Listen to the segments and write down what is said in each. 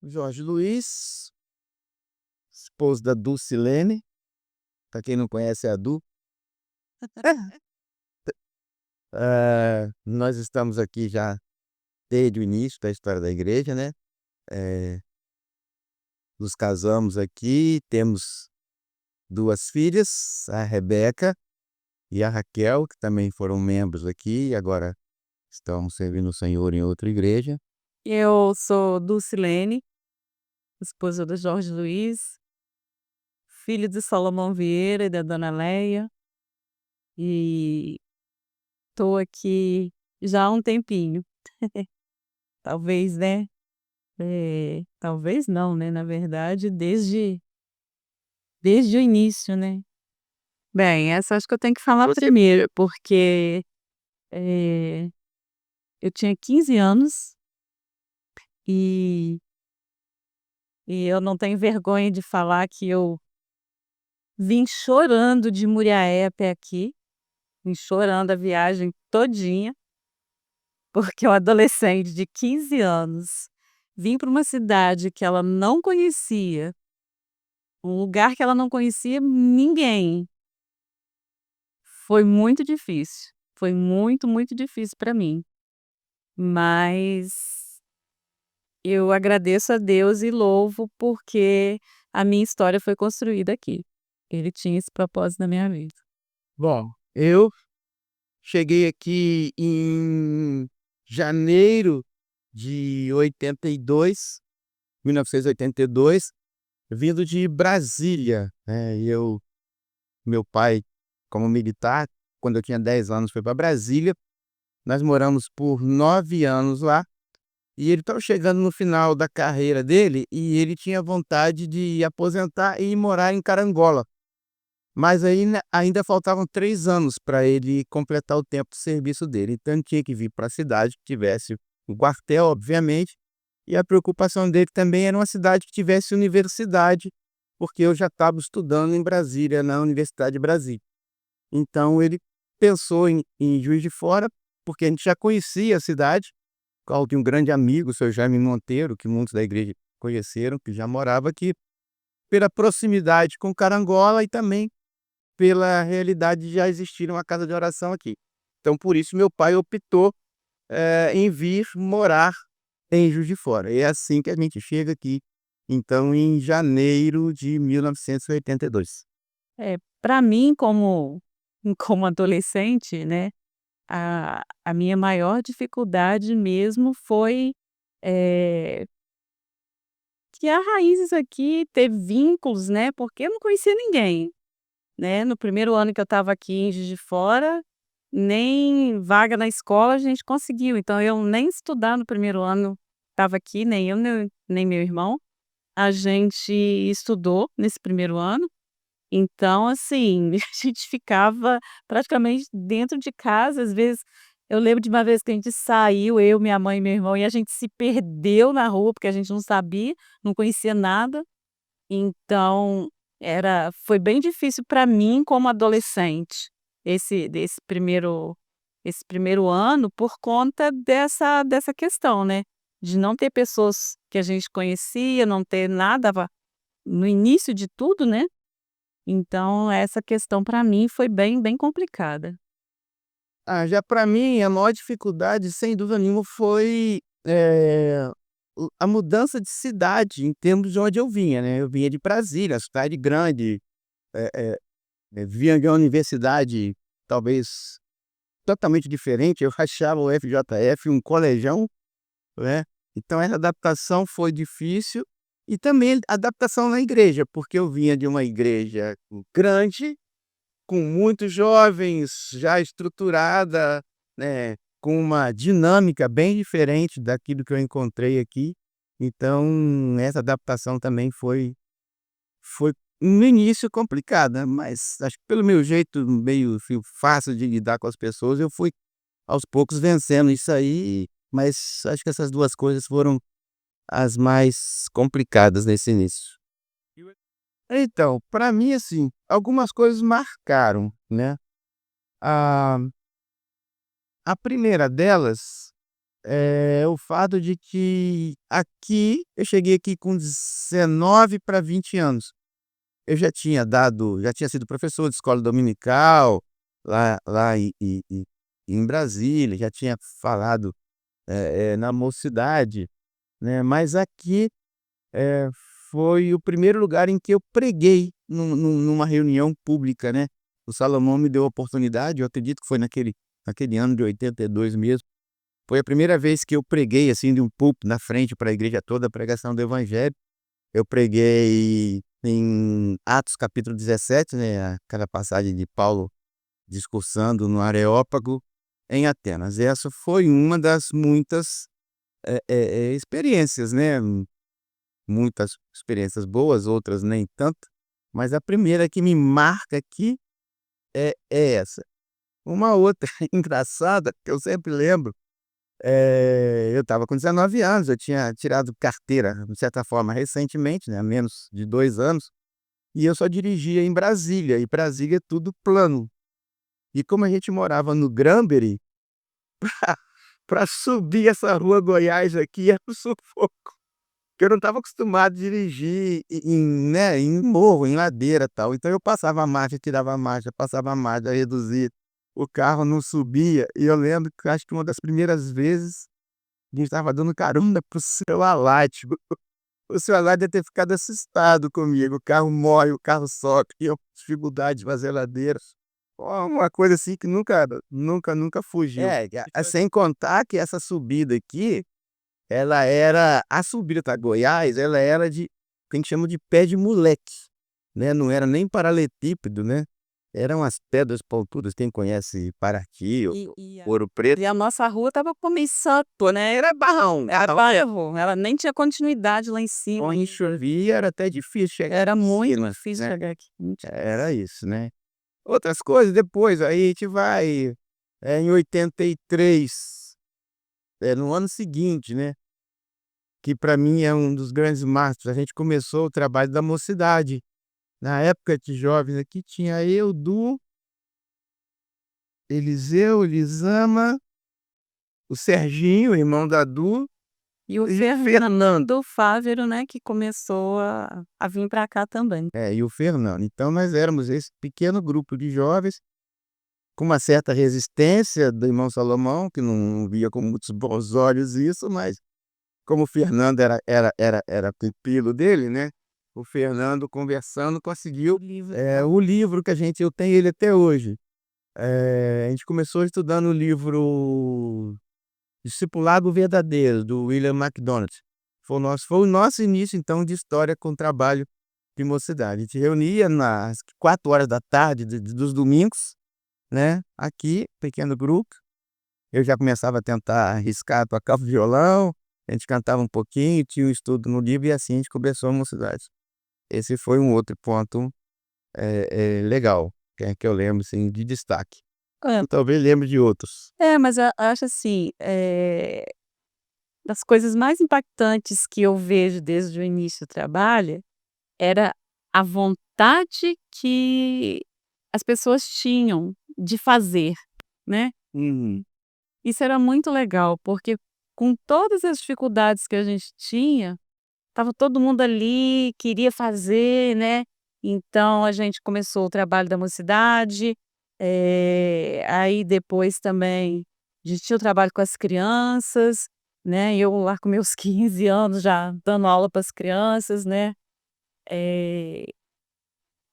Jorge Luiz, esposo da Dulcilene, para quem não conhece é a Du. Nós estamos aqui já desde o início da história da igreja, né? Eh, Nos casamos aqui, temos 2 filhas, a Rebeca e a Raquel, que também foram membros aqui e agora estão servindo o Senhor em outra igreja. Eu sou Dulcilene, esposa do Jorge Luiz, filho de Salomão Vieira e da dona Leia, e tô aqui já há um tempinho. Talvez, né, talvez não, né, na verdade desde o início, né. Bem, essa acho que eu tenho que falar primeiro, porque, eh, eu tinha 15 anos e eu não tenho vergonha de falar que eu vim chorando de Muriaé até aqui. Vim chorando a viagem todinha, porque o adolescente de 15 anos vim para uma cidade que ela não conhecia, um lugar que ela não conhecia ninguém. Foi muito difícil, foi muito, muito difícil para mim, mas eu agradeço a Deus e louvo, porque a minha história foi construída aqui. Ele tinha esse propósito na minha vida. Bom, eu cheguei aqui em janeiro de 1982, vindo de Brasília, né, meu pai, como militar, quando eu tinha 10 anos, foi para Brasília. Nós moramos por 9 anos lá, e ele estava chegando no final da carreira dele, e ele tinha vontade de aposentar e ir morar em Carangola. Mas aí, né, ainda faltavam 3 anos para ele completar o tempo de serviço dele, então ele tinha que vir para a cidade que tivesse um quartel, obviamente, e a preocupação dele também era uma cidade que tivesse universidade, porque eu já estava estudando em Brasília, na Universidade de Brasília. Então ele pensou em Juiz de Fora, porque a gente já conhecia a cidade, por causa de um grande amigo, o seu Jaime Monteiro, que muitos da igreja conheceram, que já morava aqui, pela proximidade com Carangola e também pela realidade de já existir uma casa de oração aqui. Então por isso meu pai optou, em vir morar em Juiz de Fora. E é assim que a gente chega aqui, então em janeiro de 1982. Para mim como adolescente, né, a minha maior dificuldade mesmo foi, eh, criar raízes aqui, ter vínculos, né, porque eu não conhecia ninguém, né. No primeiro ano que eu estava aqui em Juiz de Fora, nem vaga na escola a gente conseguiu, então eu nem estudar no primeiro ano estava aqui, nem eu, nem meu irmão. A gente estudou nesse primeiro ano. Então, assim, a gente ficava praticamente dentro de casa, às vezes eu lembro de uma vez que a gente saiu, eu, minha mãe e meu irmão, e a gente se perdeu na rua, porque a gente não sabia, não conhecia nada. Então, foi bem difícil para mim como adolescente, esse primeiro ano, por conta dessa questão, né, de não ter pessoas que a gente conhecia, não ter nada no início de tudo, né. Então essa questão para mim foi bem complicada. Já para mim a maior dificuldade, sem dúvida nenhuma, foi, a mudança de cidade em termos de onde eu vinha, né. Eu vinha de Brasília, cidade grande, eh eh vinha de uma universidade talvez totalmente diferente, eu achava o FJF um colegião, né, então essa adaptação foi difícil, e também adaptação na igreja, porque eu vinha de uma igreja grande, com muitos jovens, já estruturada, né, com uma dinâmica bem diferente daquilo que eu encontrei aqui, então essa adaptação também foi no início complicada, mas acho que pelo meu jeito meio assim fácil de lidar com as pessoas, eu fui aos poucos vencendo isso aí, mas acho que essas 2 coisas foram as mais complicadas nesse início. Então, para mim, assim, algumas coisas marcaram, né. A a primeira delas, o fato de que aqui eu cheguei aqui com 19 para 20 anos. Eu já tinha sido professor de escola dominical lá em Brasília, já tinha falado, na mocidade, né, mas aqui, eh, foi o primeiro lugar em que eu preguei numa reunião pública, né. O Salomão me deu a oportunidade, eu acredito que foi naquele ano de 82 mesmo, foi a primeira vez que eu preguei, assim, de um púlpito na frente para a igreja toda, a pregação do evangelho. Eu preguei em Atos capítulo 17, né, aquela passagem de Paulo discursando no Areópago, em Atenas. Essa foi uma das muitas, experiências, né, muitas experiências boas, outras nem tanto, mas a primeira que me marca aqui é essa. Uma outra engraçada, que eu sempre lembro, eu estava com 19 anos, eu tinha tirado carteira, de certa forma, recentemente, né, há menos de 2 anos, e eu só dirigia em Brasília, e Brasília é tudo plano. E como a gente morava no Granbury, para subir essa rua Goiás aqui era um sufoco, porque eu não estava acostumado a dirigir né, em morro, em ladeira, tal. Então eu passava a marcha, tirava a marcha, passava a marcha, reduzia, o carro não subia, e eu lembro que acho que uma das primeiras vezes, a gente estava dando carona para o seu Alátio. O seu Alátio deve ter ficado assustado comigo, o carro morre, o carro sobe, e eu com dificuldade de fazer ladeira. Uma coisa assim que nunca fugiu. Sem contar que essa subida aqui, ela era a subida para Goiás, ela era de que a gente chama de pé de moleque, né, não era nem paralelepípedo, né, eram as pedras pontudas, quem conhece Paraty, Ouro Preto. E a nossa rua estava começando, né, Era barrão, era bairro, ela nem tinha continuidade lá em cima. onde chovia era até difícil chegar Era em muito cima, difícil né, chegar aqui, muito era difícil. isso, né. Outras coisas depois, aí a gente vai, em 83, no ano seguinte, né, que para mim é um dos grandes marcos, a gente começou o trabalho da mocidade. Na época de jovens aqui tinha eu, Du, Eliseu, Elisama, o Serginho, irmão da Du, E o e Fernando. Fernando Fávero, né, que começou a vir para cá também. E o Fernando. Então nós éramos esse pequeno grupo de jovens, com uma certa resistência do irmão Salomão, que não via com muitos bons olhos isso, mas como o Fernando era pupilo dele, né, o Fernando conversando conseguiu, o livro que eu tenho ele até hoje. A gente começou estudando o livro Discipulado Verdadeiro, do William MacDonald. Foi o nosso início, então, de história com trabalho de mocidade. A gente reunia nas 4 horas da tarde dos domingos, né, aqui, pequeno grupo. Eu já começava a tentar arriscar tocar violão, a gente cantava um pouquinho, tinha um estudo no livro e assim a gente começou a mocidade. Esse foi um outro ponto, legal, que eu lembro, assim, de destaque. É, Eu talvez lembre de outros. mas eu acho assim, das coisas mais impactantes que eu vejo desde o início do trabalho, era a vontade que as pessoas tinham de fazer, né. Uhum. Isso era muito legal, porque com todas as dificuldades que a gente tinha, estava todo mundo ali, queria fazer, né. Então a gente começou o trabalho da mocidade, aí depois também a gente tinha o trabalho com as crianças, né, eu lá com meus 15 anos já dando aula para as crianças, né. Eh,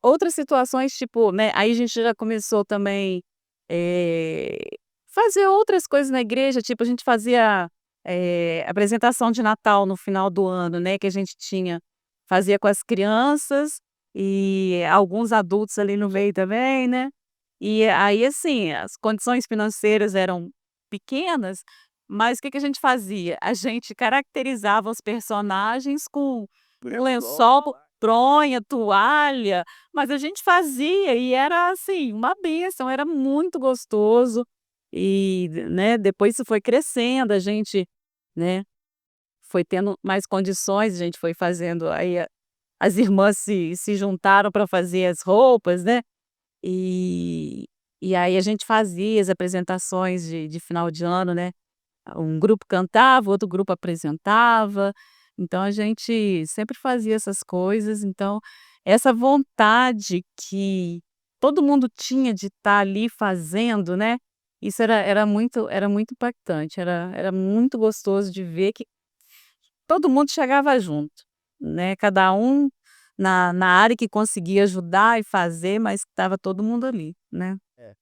Outras situações, tipo, né, aí a gente já começou também, eh, fazer outras coisas na igreja, tipo, a gente fazia, apresentação de Natal no final do ano, né, que a gente fazia com as crianças e alguns adultos ali no meio também, né. E aí, assim, as condições financeiras eram pequenas, mas o que que a gente fazia? A gente caracterizava os personagens com um lençol, fronha, toalha, mas a gente fazia e era, assim, uma bênção, era muito gostoso. E, né, depois isso foi crescendo, a gente, né, foi tendo mais condições, a gente foi fazendo aí as irmãs se juntaram para fazer as roupas, né, e e aí a gente fazia as apresentações de final de ano, né. Um grupo cantava, outro grupo apresentava, então a gente sempre fazia essas coisas, então essa vontade que todo mundo tinha de estar ali fazendo, né, isso era muito impactante, era muito gostoso de ver que todo mundo chegava junto, né, cada um na área que conseguia ajudar e fazer, mas estava todo mundo ali, né. É.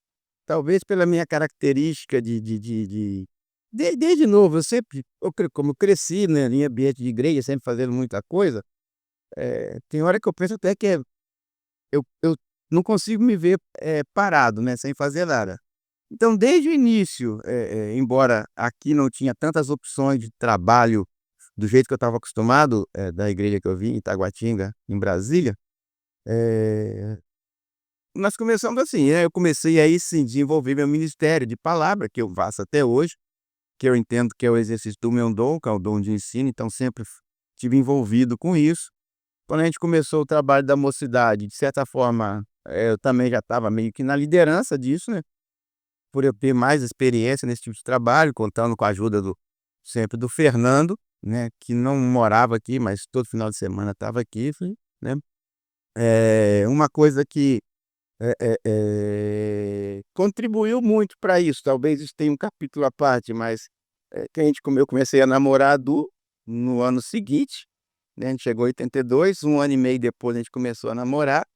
Talvez pela minha característica desde novo, eu sempre como eu cresci, né, em ambiente de igreja, sempre fazendo muita coisa, tem hora que eu penso até que eu não consigo me ver, parado, né, sem fazer nada. Então desde o início, embora aqui não tinha tantas opções de trabalho do jeito que eu estava acostumado, da igreja que eu vim, em Itaguatinga, em Brasília, eh, nós começamos assim, né, eu comecei aí sim desenvolver meu ministério de palavra, que eu faço até hoje, que eu entendo que é o exercício do meu dom, que é o dom de ensino, então sempre tive envolvido com isso. Quando a gente começou o trabalho da mocidade, de certa forma, eu também já estava meio que na liderança disso, né, por eu ter mais experiência nesse tipo de trabalho, contando com a ajuda do sempre do Fernando, né, que não morava aqui, mas todo final de semana estava aqui, né. Uma coisa que, contribuiu muito para isso, talvez isso tenha um capítulo à parte, mas, que a gente eu comecei a namorar a Du no ano seguinte, né, a gente chegou em 82, 1 ano e meio depois a gente começou a namorar,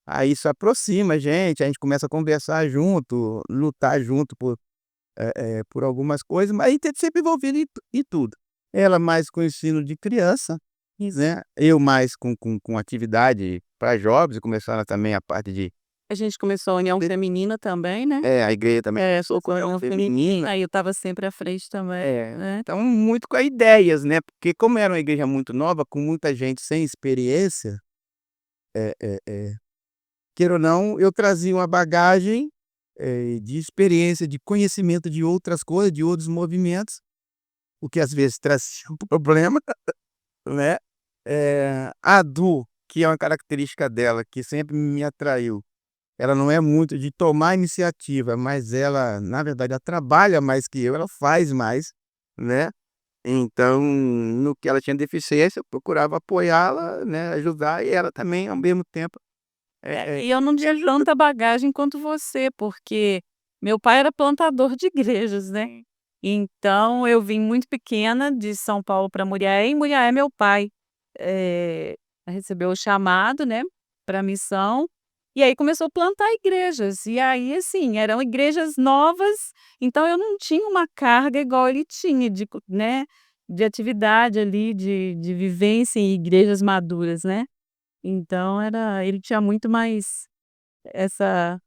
aí isso aproxima a gente começa a conversar junto, lutar junto por algumas coisas, mas a gente sempre envolvido em tudo. Ela mais com ensino de criança, Isso. né, eu mais com atividade para jovens, e começaram também a parte de A gente começou a União Feminina também, né. a igreja também começou com a União feminina. Feminina, aí eu estava sempre à frente também, né. Então muito com as ideias, né, porque como era uma igreja muito nova, com muita gente sem experiência, queira ou não, eu trazia uma bagagem, de experiência, de conhecimento de outras coisas, de outros movimentos, o que às vezes trazia um problema, né. A Du, que é uma característica dela, que sempre me atraiu, ela não é muito de tomar iniciativa, mas ela, na verdade, ela trabalha mais que eu, ela faz mais, né. Então, no que ela tinha deficiência, eu procurava apoiá-la, né, ajudar e ela também, ao mesmo tempo, E eu não me tinha ajuda. tanta bagagem quanto você, porque meu pai era plantador de igrejas, né. Então eu vim muito pequena de São Paulo para Muriaé, e em Muriaé meu pai, eh, recebeu o chamado, né, pra missão, e aí começou a plantar igrejas. E aí, assim, eram igrejas novas, então eu não tinha uma carga igual ele tinha né, de atividade ali, de vivência em igrejas maduras, né. Então ele tinha muito mais essa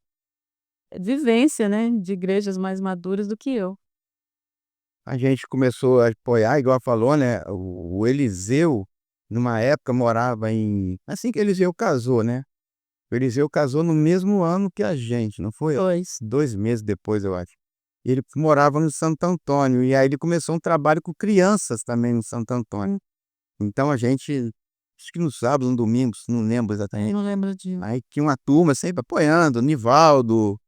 vivência, né, de igrejas mais maduras do que eu. A gente começou a apoiar, igual falou, né, o Eliseu, numa época morava assim que Eliseu casou, né, o Eliseu casou no mesmo ano que a gente, não foi? Pois. 2 meses depois, eu acho. Ele morava no Santo Antônio, e aí ele começou um trabalho com crianças também no Santo Antônio. Então a gente, acho que no sábado, no domingo, não lembro Eu exatamente, não lembro de aí tinha uma turma sempre apoiando, Nivaldo,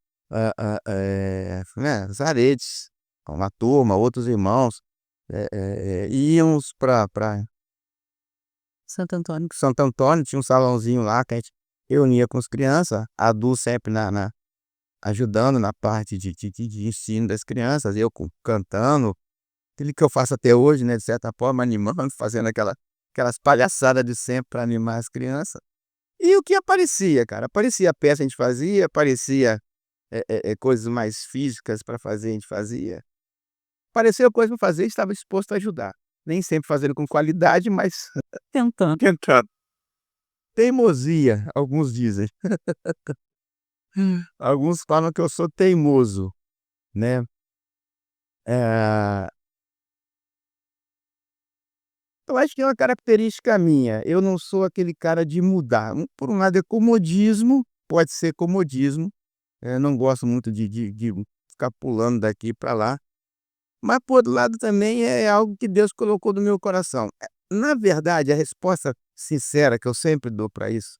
né, Zaredes, uma turma, outros irmãos, íamos para Santo Antônio. Santo Antônio, tinha um salãozinho lá que a gente reunia com as crianças, a Du sempre na ajudando na parte de ensino das crianças, eu cantando, aquilo que eu faço até hoje, né, de certa forma, animando, fazendo aquelas palhaçadas de sempre para animar as crianças. E o que aparecia, cara, aparecia peça a gente fazia, aparecia, coisas mais físicas para fazer, a gente fazia. Apareceu coisa para fazer, estava disposto a ajudar. Nem sempre fazendo com qualidade, mas Tentando. tentando. Teimosia, alguns dizem. Alguns falam que eu sou teimoso, né. Eh, eu acho que é uma característica minha, eu não sou aquele cara de mudar. Por um lado é comodismo, pode ser comodismo, não gosto muito de ficar pulando daqui para lá. Mas por outro lado também é algo que Deus colocou no meu coração. Na verdade, a resposta sincera que eu sempre dou para isso,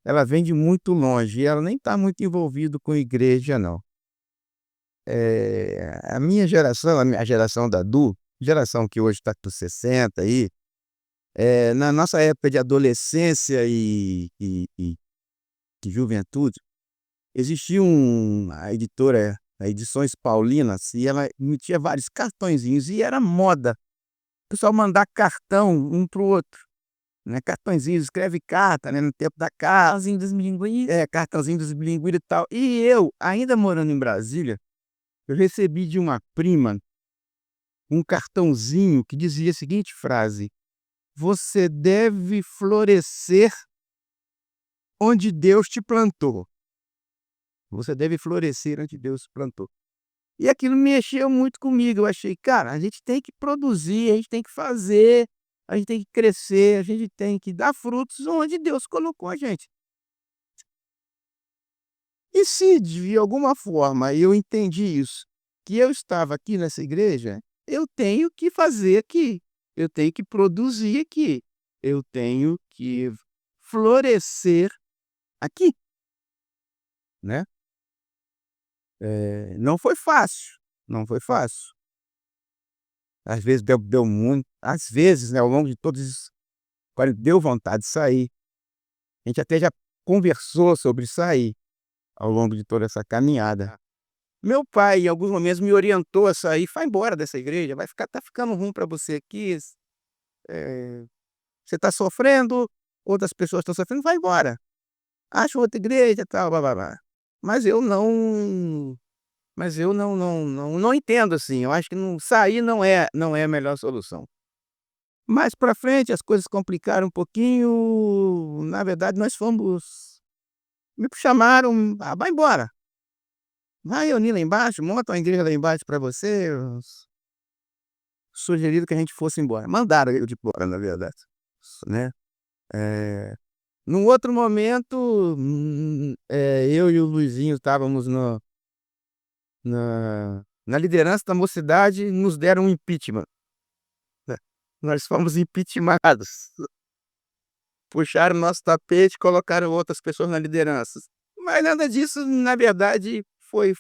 ela vem de muito longe e ela nem está muito envolvido com igreja não. a minha geração, a geração da Du, geração que hoje está com 60 aí, na nossa época de adolescência e juventude, existia a editora, a Edições Paulinas, e ela emitia vários cartõezinhos, e era moda o pessoal mandar cartão um para o outro, né, cartõezinhos, escreve carta, né, no tempo da carta. Cartãozinho dos milinguinhos. Cartãozinho dos bilíngues e tal. E eu, ainda morando em Brasília, eu recebi de uma prima um cartãozinho que dizia a seguinte frase: "Você deve florescer onde Deus te plantou. Você deve florescer onde Deus te plantou". E aquilo mexeu muito comigo, eu achei: "Cara, a gente tem que produzir, a gente tem que fazer, a gente tem que crescer, a gente tem que dar frutos onde Deus colocou a gente". E se de alguma forma eu entendi isso, que eu estava aqui nessa igreja, eu tenho que fazer aqui, eu tenho que produzir aqui, eu tenho que florescer aqui, né. Não foi fácil, não foi fácil. Às vezes deu muito às vezes, né, ao longo de todos esses quando deu vontade de sair, a gente até já conversou sobre sair, ao longo de toda essa caminhada. Meu pai, em alguns momentos, me orientou a sair: "Vai embora dessa igreja, vai ficar tá ficando ruim para você aqui, você está sofrendo, outras pessoas estão sofrendo, vai embora, acha outra igreja, tal, blá-blá-blá". Mas eu não não entendo, assim, eu acho que não sair não é a melhor solução. Mais pra frente as coisas complicaram um pouquinho, na verdade nós fomos me chamaram: "Ah, vai embora, vai reunir lá embaixo, monta uma igreja lá embaixo para você". Sugeriram que a gente fosse embora. Mandaram eu de embora, na verdade, né. Eh, Num outro momento, eu e o Luizinho estávamos na liderança da mocidade, nos deram um impeachment, né. Nós fomos impeachmentados. Puxaram nosso tapete, colocaram outras pessoas na liderança. Mas nada disso, na verdade, foi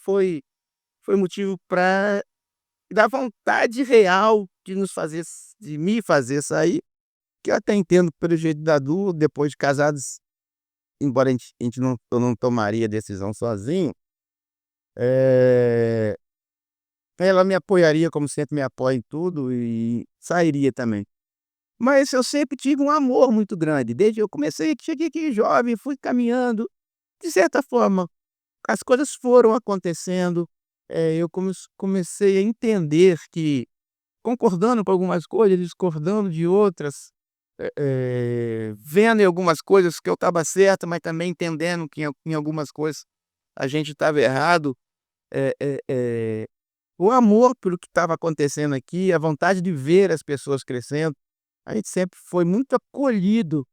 motivo para da vontade real de me fazer sair, que eu até entendo pelo jeito da Du, depois de casados, embora a gente não eu não tomaria decisão sozinho, eh, ela me apoiaria como sempre me apoia em tudo e sairia também. Mas eu sempre tive um amor muito grande, desde eu comecei cheguei aqui jovem, fui caminhando, de certa forma, as coisas foram acontecendo, eu comecei a entender que concordando com algumas coisas, discordando de outras, vendo em algumas coisas que eu estava certo, mas também entendendo que em algumas coisas a gente estava errado. O amor pelo que estava acontecendo aqui, a vontade de ver as pessoas crescendo, a gente sempre foi muito acolhido,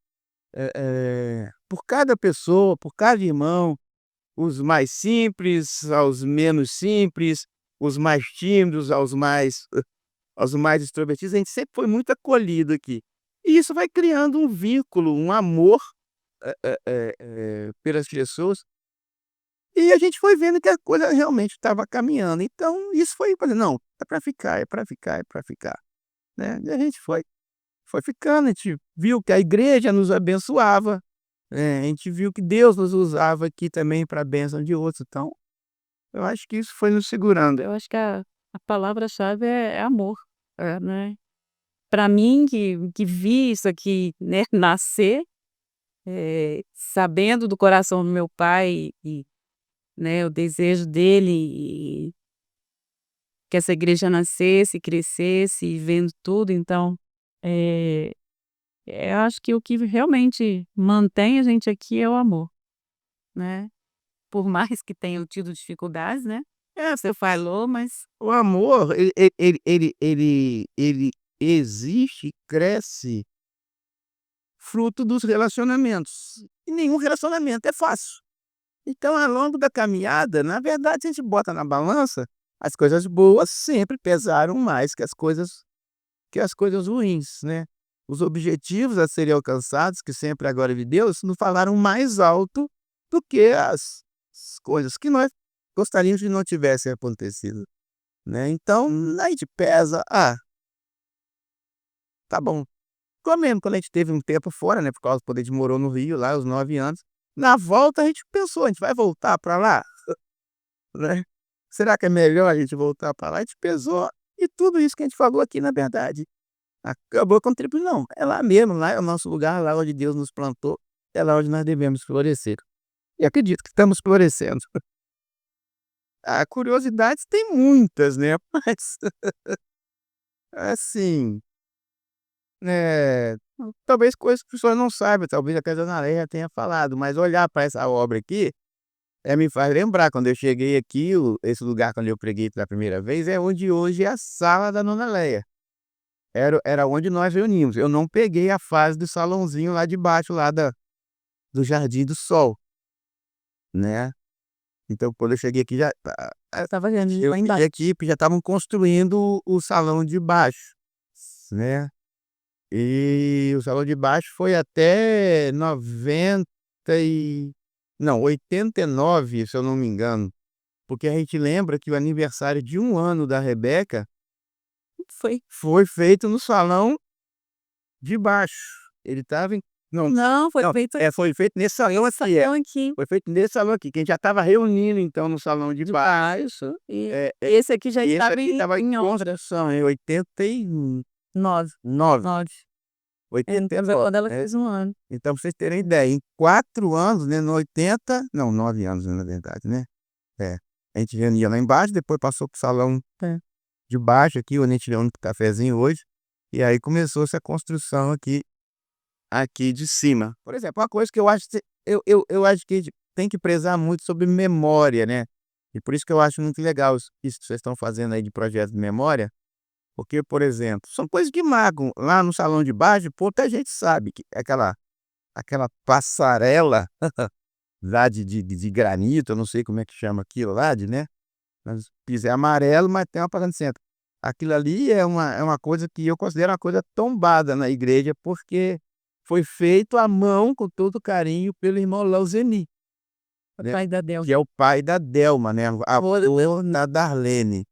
por cada pessoa, por cada irmão, os mais simples aos menos simples, os mais tímidos aos mais extrovertidos, a gente sempre foi muito acolhido aqui. E isso vai criando um vínculo, um amor, pelas pessoas, e a gente foi vendo que a coisa realmente estava caminhando. Então isso foi falei: "Não, é para ficar, é para ficar, é para ficar", né. E a gente foi ficando, a gente viu que a igreja nos abençoava, a gente viu que Deus nos usava aqui também para bênção de outros, então eu acho que isso foi nos segurando. Eu acho que a palavra-chave é amor, né. Para mim que vi isso aqui, né, nascer, sabendo do coração do meu pai e, né, o desejo dele e que essa igreja nascesse, crescesse e vendo tudo, então, eh, eu acho que o que realmente mantém a gente aqui é o amor, né. Por mais que tenham tido dificuldades, né, você falou, mas O amor, ele existe e cresce fruto dos relacionamentos, e nenhum relacionamento é fácil. Então, ao longo da caminhada, na verdade, se a gente bota na balança, as coisas boas sempre pesaram mais que as coisas ruins, né. Os objetivos a serem alcançados, que sempre é a glória de Deus, não falaram mais alto do que as coisas que nós gostaríamos que não tivesse acontecido, né. Então, a gente pesa: "Ah, tá bom". Igual mesmo quando a gente teve um tempo fora, né, por causa quando a gente morou no Rio lá, os 9 anos, na volta a gente pensou: "A gente vai voltar pra lá?", né. "Será que é melhor a gente voltar pra lá?". A gente pesou e tudo isso que a gente falou aqui, na verdade, acabou contribuindo. Não, é lá mesmo, lá é o nosso lugar, lá onde Deus nos plantou, é lá onde nós devemos florescer. E acredito que estamos florescendo. Ah, curiosidades tem muitas, né, mas, assim, talvez coisas que as pessoas não saibam, talvez até a dona Leia já tenha falado, mas olhar para essa obra aqui, me faz lembrar quando eu cheguei aqui, esse lugar quando eu preguei pela primeira vez, é onde hoje é a sala da dona Leia. Era onde nós reunimos. Eu não peguei a fase do salãozinho lá de baixo, lá do Jardim do Sol, né. Então quando eu cheguei aqui já Estava grande eu lá cheguei embaixo. aqui, já estavam construindo o salão de baixo, né. E o salão de baixo foi até 90 e não, 89, se eu não me engano, porque a gente lembra que o aniversário de 1 ano da Rebeca Foi. foi feito no salão de baixo. Ele estava em não, Não, foi não, feito foi feito nesse salão nesse aqui, salão aqui, foi feito nesse salão aqui, que a gente já estava reunindo então no salão de de baixo. baixo, e É, esse aqui já e esse estava aqui estava em em obra. construção em 9, 89, 9. Então foi 89, quando ela né. fez 1 ano. Então, pra vocês terem ideia, em 4 anos, né, no 80 não, 9 anos, né, na verdade, né. É, a gente reunia lá embaixo, depois passou para o salão É. de baixo aqui, onde a gente reúne para cafezinho hoje, e aí começou essa construção aqui de cima. Por exemplo, uma coisa que eu acho que eu acho que a gente tem que prezar muito sobre memória, né, e por isso que eu acho muito legal isso que vocês estão fazendo aí de projeto de memória, porque, por exemplo, são coisas que marcam. Lá no salão de baixo, pouca gente sabe que aquela passarela lá de granito, eu não sei como é que chama aquilo lá, né, mas o piso é amarelo, mas tem uma parada de centro. Aquilo ali é uma coisa que eu considero uma coisa tombada na igreja, porque foi feito à mão, com todo carinho, pelo irmão Lauzeni, O né, pai da Del. que é o pai da Delma, né, a Foi. avó da Darlene,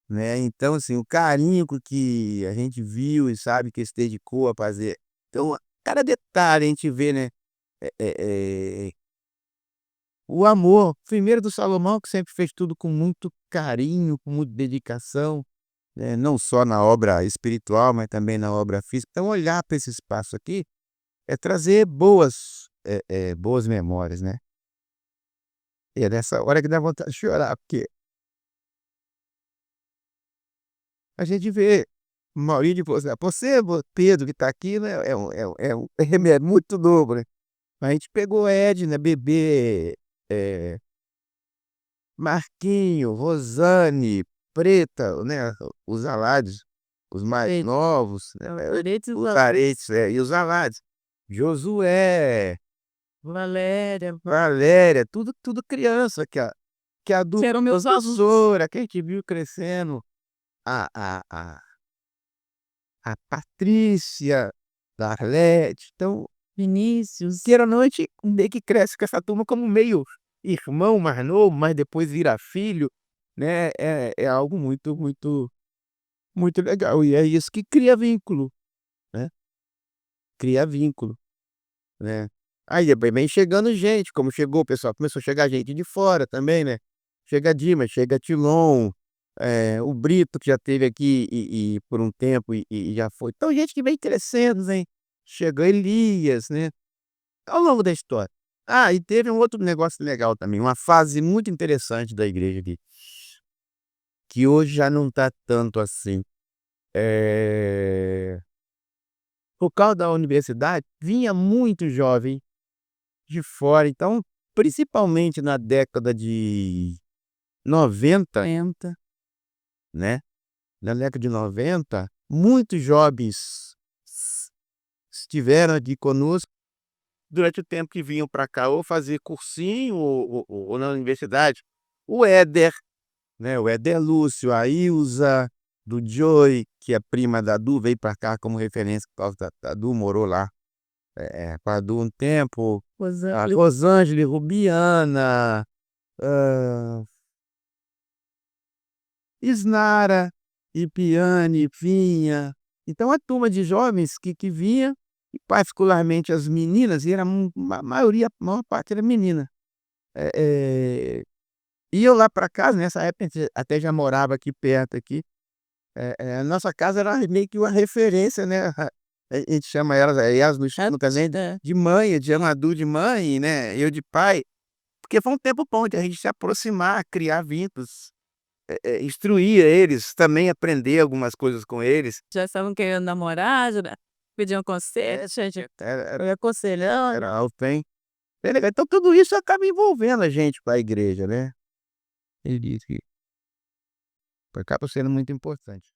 né. Então, assim, o carinho com que a gente viu e sabe que eles dedicou a fazer. Então, cada detalhe a gente vê, né, eh eh eh o amor, primeiro do Salomão, que sempre fez tudo com muito carinho, com muita dedicação, né, não só na obra espiritual, mas também na obra física. Então olhar para esse espaço aqui, é trazer boas memórias, né. E é nessa hora que dá vontade de chorar, porque a gente vê Maurício, você, Pedro, que está aqui, né, é muito novo, né. A gente pegou Edna, Bebê, eh Marquinho, Rosane, Preta, né, os Alades, os mais Ele. novos, né, Direitos os da Aretes, e os Alades, Josué, Valéria, Valéria, tudo criança que a que Du eram meus alunos. professora, que a gente viu crescendo, a Patrícia, Darlete. Então, Vinícius. queira ou não, a gente meio que cresce com essa turma como meio irmão mais novo, mas depois vira filho, né, é algo muito, muito, muito legal, e é isso que cria vínculo, né, cria vínculo, né. Aí depois vem chegando gente, como chegou o pessoal, começou a chegar gente de fora também, né. Chega Dimas, chega Tilon, o Brito que já esteve aqui e por um tempo e já foi. Então gente que vem crescendo, vem chegou Elias, né, ao longo da história. Ah, e teve um outro negócio legal também, uma fase muito interessante da igreja aqui, que hoje já não está tanto assim. Eh Por causa da universidade, vinha muito jovem de fora, então, principalmente na década de 90, 50. né, na década de 90, muitos jovens estiveram aqui conosco durante o tempo que vinham para cá ou fazer cursinho ou na universidade. O Éder, né, o Éder Lúcio, a Ilza, do Joey, que é prima da Du, veio para cá como referência por causa da Du, morou lá. Padu um tempo, a Rosângela. Rosângela, Rubiana, hã, Isnara, Ipiane, vinha. Então a turma de jovens que vinha, e particularmente as meninas, e era a maioria, a maior parte era menina. Eh iam lá para casa, nessa época a gente até já morava aqui perto aqui, a nossa casa era meio que uma referência, né, a gente chama elas, elas no caso de mãe, de Amadou de mãe, né, eu de pai, porque foi um tempo bom de a gente se aproximar, criar vínculos, instruir eles, também aprender algumas coisas com eles. Já estavam querendo namorar, já pediam conselho, gente, foi aconselhando. Era algo bem legal. Então tudo isso acaba envolvendo a gente com a igreja, né, e acaba sendo muito importante.